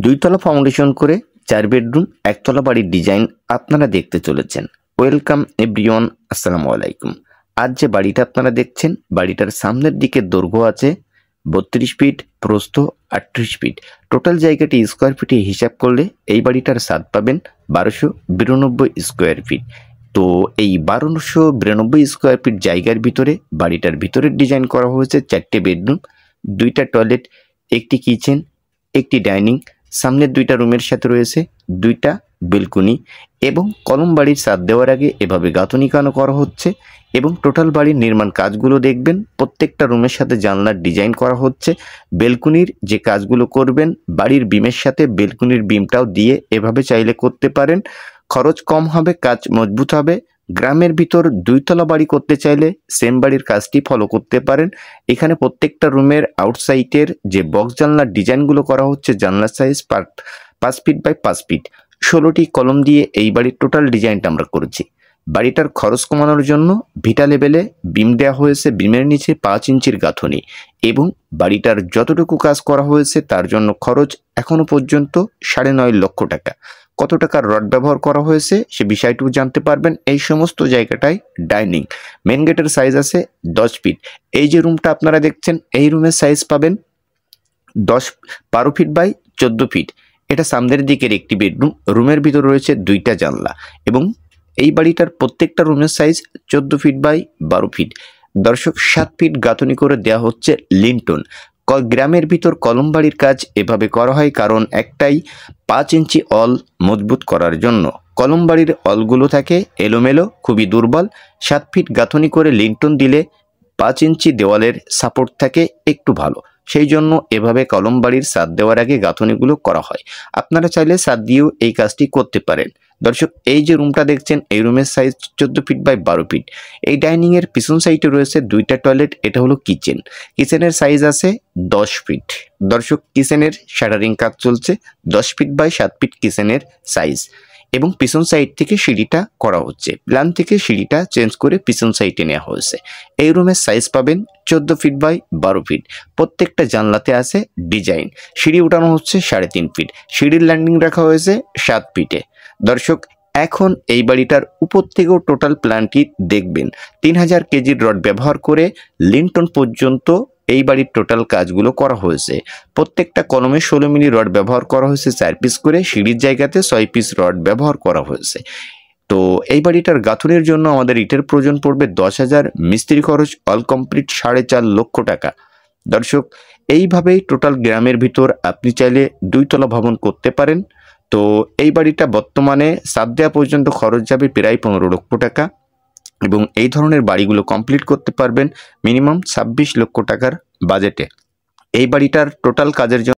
দুইতলা foundation করে 4 bedroom একতলা বাড়ির ডিজাইন আপনারা দেখতে চলেছেন। ওয়েলকাম এভরিওয়ান, আসসালামু আলাইকুম। আজ যে বাড়িটা আপনারা দেখছেন, বাড়িটার সামনের দিকে দৈর্ঘ্য আছে 32 ফিট, প্রস্থ 38 ফিট। টোটাল জায়গাটি স্কোয়ার ফিটে হিসাব করলে এই বাড়িটার স্বাদ পাবেন 1292 স্কোয়ার ফিট। তো এই 1292 স্কোয়ার ফিট জায়গার ভিতরে বাড়িটার ভিতরের ডিজাইন করা হয়েছে 4টে বেডরুম, 2টা টয়লেট, একটি কিচেন, একটি ডাইনিং, সামনের 2টা রুমের সাথে রয়েছে 2টা বেলকনি এবং কলম বাড়ির ছাদ দেওয়ার আগে এভাবে গাঁথনি কানো করা হচ্ছে এবং টোটাল বাড়ির নির্মাণ কাজগুলো দেখবেন। প্রত্যেকটা রুমের সাথে জানলার ডিজাইন করা হচ্ছে। বেলকনির যে কাজগুলো করবেন বাড়ির বিমের সাথে বেলকনির বিমটাও দিয়ে এভাবে চাইলে করতে পারেন। খরচ কম হবে, কাজ মজবুত হবে। গ্রামের ভিতর 2তলা বাড়ি করতে চাইলে সেম বাড়ির কাজটি ফলো করতে পারেন। এখানে প্রত্যেকটা রুমের আউটসাইডের যে বক্স জানলার ডিজাইনগুলো করা হচ্ছে, জানলার সাইজ 5 ফিট বাই 5 ফিট, 16টি কলম দিয়ে এই বাড়ির টোটাল ডিজাইনটা আমরা করেছি। বাড়িটার খরচ কমানোর জন্য ভিটা লেভেলে বিম দেওয়া হয়েছে, বিমের নিচে 5 ইঞ্চির গাঁথনি এবং বাড়িটার যতটুকু কাজ করা হয়েছে তার জন্য খরচ এখনো পর্যন্ত 9.5 লক্ষ টাকা। কত টাকার রড ব্যবহার করা হয়েছে সে বিষয়টুকু জানতে পারবেন। এই সমস্ত জায়গাটায় ডাইনিং, মেন গেটের সাইজ আছে 10 ফিট। এই যে রুমটা আপনারা দেখছেন, এই রুমের সাইজ পাবেন 12 ফিট বাই 14 ফিট। এটা সামনের দিকের একটি বেডরুম, রুমের ভিতর রয়েছে 2টা জানলা এবং এই বাড়িটার প্রত্যেকটা রুমের সাইজ 14 ফিট বাই 12 ফিট। দর্শক, 7 ফিট গাঁথনি করে দেওয়া হচ্ছে লিন্টন। গ্রামের ভিতর কলম বাড়ির কাজ এভাবে করা হয় কারণ একটাই, 5 ইঞ্চি অল মজবুত করার জন্য। কলম বাড়ির অলগুলো থাকে এলোমেলো, খুবই দুর্বল। 7 ফিট গাঁথনি করে লিন্টন দিলে 5 ইঞ্চি দেওয়ালের সাপোর্ট থাকে একটু ভালো, সেই জন্য এভাবে কলম বাড়ির ছাদ দেওয়ার আগে গাঁথনিগুলো করা হয়। আপনারা চাইলে ছাদ দিয়েও এই কাজটি করতে পারেন। দর্শক, এই যে রুমটা দেখছেন, এই রুমের সাইজ 14 ফিট বাই 12 ফিট। এই ডাইনিংয়ের পিছন সাইডে রয়েছে 2টা টয়লেট। এটা হলো কিচেন। কিচেনের সাইজ আছে 10 ফিট। দর্শক, কিচেনের শাটারিং কাজ চলছে। 10 ফিট বাই 7 ফিট কিচেনের সাইজ এবং পিছন সাইড থেকে সিঁড়িটা করা হচ্ছে। প্ল্যান থেকে সিঁড়িটা চেঞ্জ করে পিছন সাইডে নেওয়া হয়েছে। এই রুমের সাইজ পাবেন 14 ফিট বাই 12 ফিট। প্রত্যেকটা জানলাতে আছে ডিজাইন। সিঁড়ি উঠানো হচ্ছে 3.5 ফিট। সিঁড়ির ল্যান্ডিং রাখা হয়েছে 7 ফিটে। দর্শক, এখন এই বাড়িটার উপর থেকেও টোটাল প্ল্যানটি দেখবেন। 3000 কেজির রড ব্যবহার করে লিন্টন পর্যন্ত এই বাড়ির টোটাল কাজগুলো করা হয়েছে। প্রত্যেকটা কলমে 16 মিলি রড ব্যবহার করা হয়েছে 4 পিস করে। সিঁড়ির জায়গাতে 6 পিস রড ব্যবহার করা হয়েছে। তো এই বাড়িটার গাঁথনির জন্য আমাদের ইটের প্রয়োজন পড়বে 10,000, মিস্ত্রি খরচ অল কমপ্লিট 4.5 লক্ষ টাকা। দর্শক, এইভাবেই টোটাল গ্রামের ভিতর আপনি চাইলে 2তলা ভবন করতে পারেন। তো এই বাড়িটা বর্তমানে ছাদ দেওয়া পর্যন্ত খরচ যাবে প্রায় 15 লক্ষ টাকা এবং এই ধরনের বাড়িগুলো কমপ্লিট করতে পারবেন মিনিমাম 26 লক্ষ টাকার বাজেটে। এই বাড়িটার টোটাল কাজের জন্য